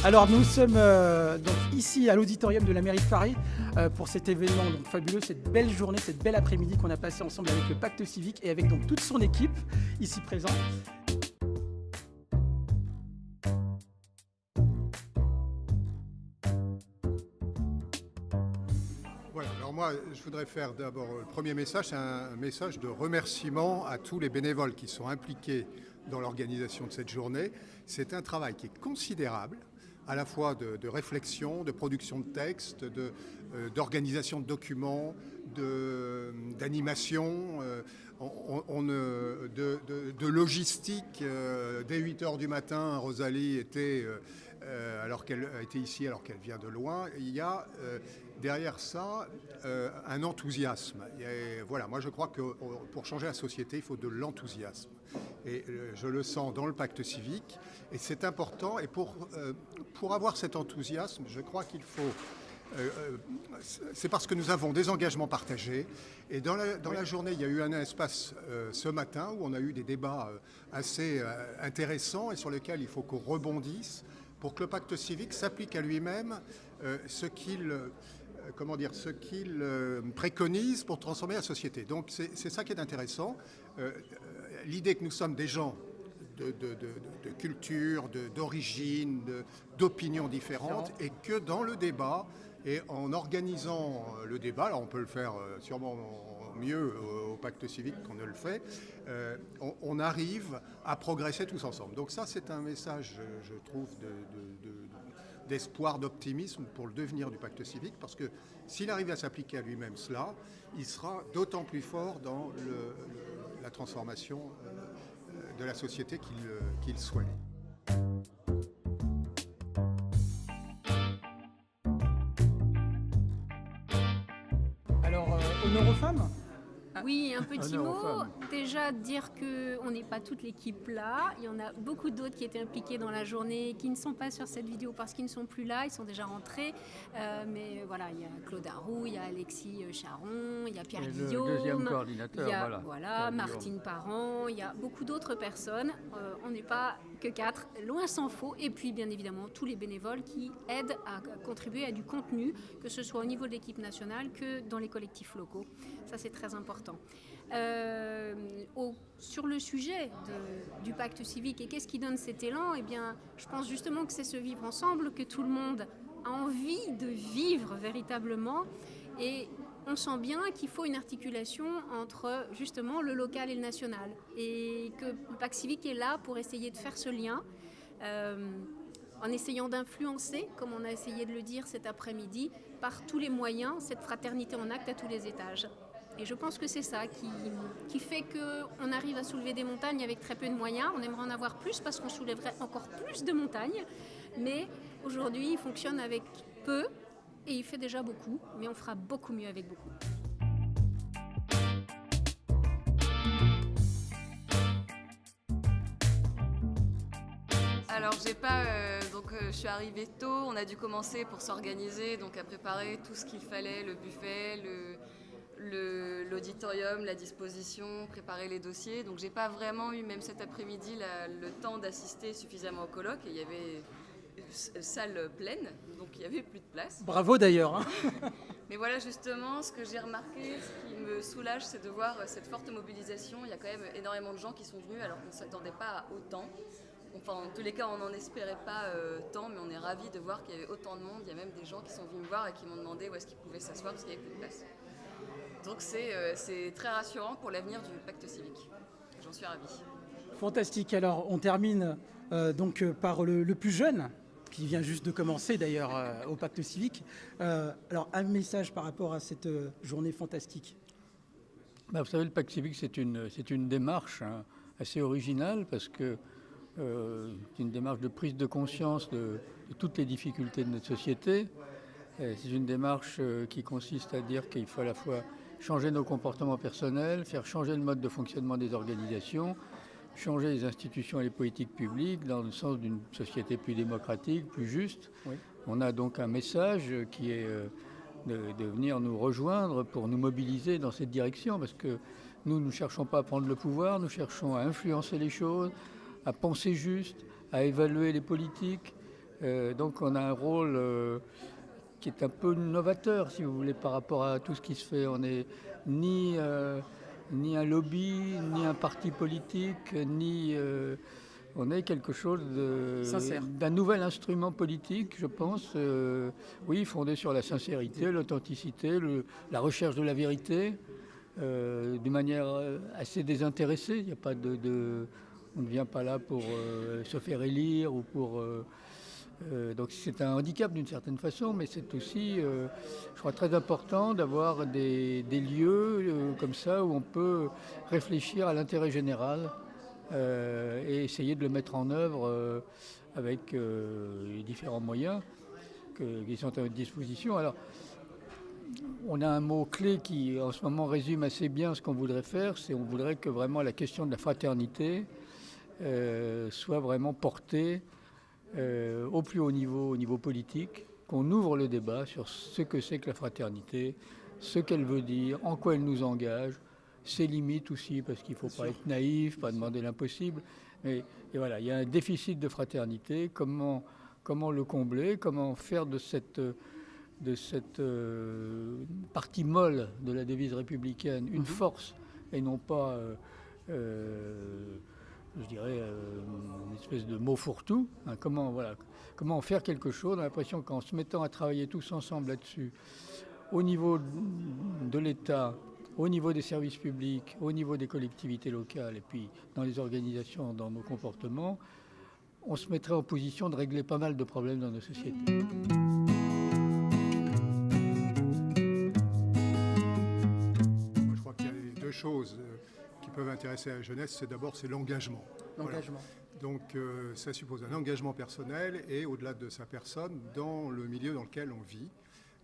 Alors nous sommes donc ici à l'auditorium de la mairie de Paris pour cet événement donc fabuleux, cette belle journée, cette belle après-midi qu'on a passé ensemble avec le Pacte Civique et avec donc toute son équipe ici présente. Voilà, alors moi je voudrais faire d'abord le premier message, c'est un message de remerciement à tous les bénévoles qui sont impliqués dans l'organisation de cette journée. C'est un travail qui est considérable, à la fois de réflexion, de production de textes, d'organisation de documents, d'animation, de logistique. Dès 8 heures du matin, Rosalie était, alors qu'elle était ici, alors qu'elle vient de loin. Il y a derrière ça un enthousiasme. Et voilà, moi je crois que pour changer la société, il faut de l'enthousiasme. Et je le sens dans le pacte civique. Et c'est important. Et pour avoir cet enthousiasme, je crois qu'il faut... c'est parce que nous avons des engagements partagés. Et dans la journée, il y a eu un espace ce matin où on a eu des débats assez intéressants et sur lesquels il faut qu'on rebondisse pour que le pacte civique s'applique à lui-même ce qu'il préconise pour transformer la société. Donc c'est ça qui est intéressant. L'idée que nous sommes des gens de culture, d'origine, d'opinions différentes, et que dans le débat, et en organisant le débat, alors on peut le faire sûrement mieux au pacte civique qu'on ne le fait, on arrive à progresser tous ensemble. Donc ça, c'est un message, je trouve, d'espoir, d'optimisme pour le devenir du pacte civique, parce que s'il arrive à s'appliquer à lui-même cela, il sera d'autant plus fort dans la transformation de la société qu'il souhaite. Alors honneur aux femmes. Oui, un petit Honneur aux mot. femmes. Déjà, dire qu'on n'est pas toute l'équipe là. Il y en a beaucoup d'autres qui étaient impliqués dans la journée, qui ne sont pas sur cette vidéo parce qu'ils ne sont plus là. Ils sont déjà rentrés. Mais voilà, il y a Claude Arroux, il y a Alexis Charon, il y a Pierre Et Guillaume. le deuxième coordinateur, il y a, Pierre Martine Guillaume. Parent. Il y a beaucoup d'autres personnes. On n'est pas que 4, loin s'en faut. Et puis, bien évidemment, tous les bénévoles qui aident à contribuer à du contenu, que ce soit au niveau de l'équipe nationale que dans les collectifs locaux. Ça, c'est très important. Sur le sujet du pacte civique et qu'est-ce qui donne cet élan, eh bien, je pense justement que c'est ce vivre ensemble, que tout le monde a envie de vivre véritablement. Et on sent bien qu'il faut une articulation entre justement le local et le national. Et que le pacte civique est là pour essayer de faire ce lien. En essayant d'influencer, comme on a essayé de le dire cet après-midi, par tous les moyens, cette fraternité en acte à tous les étages. Et je pense que c'est ça qui fait qu'on arrive à soulever des montagnes avec très peu de moyens. On aimerait en avoir plus parce qu'on soulèverait encore plus de montagnes. Mais aujourd'hui, il fonctionne avec peu et il fait déjà beaucoup. Mais on fera beaucoup mieux avec beaucoup. Alors je suis arrivée tôt, on a dû commencer pour s'organiser, donc à préparer tout ce qu'il fallait, le buffet, l'auditorium, la disposition, préparer les dossiers. Donc j'ai pas vraiment eu, même cet après-midi, le temps d'assister suffisamment au colloque. Et il y avait salle pleine, donc il y avait plus de place. Bravo d'ailleurs. Mais voilà, justement, ce que j'ai remarqué, ce qui me soulage, c'est de voir cette forte mobilisation. Il y a quand même énormément de gens qui sont venus alors qu'on ne s'attendait pas à autant. Enfin, en tous les cas, on n'en espérait pas tant, mais on est ravis de voir qu'il y avait autant de monde. Il y a même des gens qui sont venus me voir et qui m'ont demandé où est-ce qu'ils pouvaient s'asseoir parce qu'il n'y avait plus de place. Donc c'est très rassurant pour l'avenir du pacte civique. J'en suis ravie. Fantastique. Alors on termine par le plus jeune, qui vient juste de commencer d'ailleurs au pacte civique. Alors un message par rapport à cette journée fantastique. Vous savez, le pacte civique, c'est une démarche assez originale parce que c'est une démarche de prise de conscience de toutes les difficultés de notre société. C'est une démarche qui consiste à dire qu'il faut à la fois changer nos comportements personnels, faire changer le mode de fonctionnement des organisations, changer les institutions et les politiques publiques dans le sens d'une société plus démocratique, plus juste. Oui. On a donc un message qui est de venir nous rejoindre pour nous mobiliser dans cette direction, parce que nous ne cherchons pas à prendre le pouvoir, nous cherchons à influencer les choses, à penser juste, à évaluer les politiques, Donc on a un rôle qui est un peu novateur, si vous voulez, par rapport à tout ce qui se fait. On n'est ni un lobby, ni un parti politique, on est quelque chose Sincère. d'un nouvel instrument politique, je pense, oui, fondé sur la sincérité, l'authenticité, la recherche de la vérité, d'une manière assez désintéressée. Il y a pas on ne vient pas là pour se faire élire ou pour... donc c'est un handicap d'une certaine façon, mais c'est aussi, je crois, très important d'avoir des lieux comme ça où on peut réfléchir à l'intérêt général et essayer de le mettre en œuvre avec les différents moyens qui sont à notre disposition. Alors, on a un mot-clé qui, en ce moment, résume assez bien ce qu'on voudrait faire. On voudrait que vraiment la question de la fraternité soit vraiment portée au plus haut niveau, au niveau politique, qu'on ouvre le débat sur ce que c'est que la fraternité, ce qu'elle veut dire, en quoi elle nous engage, ses limites aussi, parce qu'il ne faut pas être naïf, pas demander l'impossible. Et voilà, il y a un déficit de fraternité. Comment le combler? Comment faire de cette partie molle de la devise républicaine une force et non pas, je dirais, une espèce de mot fourre-tout, hein? Comment en faire quelque chose? On a l'impression qu'en se mettant à travailler tous ensemble là-dessus, au niveau de l'État, au niveau des services publics, au niveau des collectivités locales et puis dans les organisations, dans nos comportements, on se mettrait en position de régler pas mal de problèmes dans nos sociétés. Moi, je crois qu'il y a deux choses qui peuvent intéresser la jeunesse. C'est l'engagement. L'engagement. Voilà. Donc ça suppose un engagement personnel et au-delà de sa personne dans le milieu dans lequel on vit.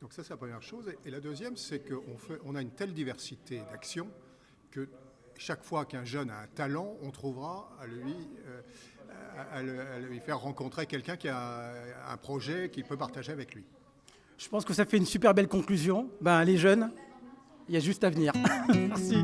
Donc ça, c'est la première chose. Et la deuxième, c'est qu'on a une telle diversité d'actions que chaque fois qu'un jeune a un talent, on trouvera à lui faire rencontrer quelqu'un qui a un projet qu'il peut partager avec lui. Je pense que ça fait une super belle conclusion. Les jeunes, il y a juste à venir. Merci.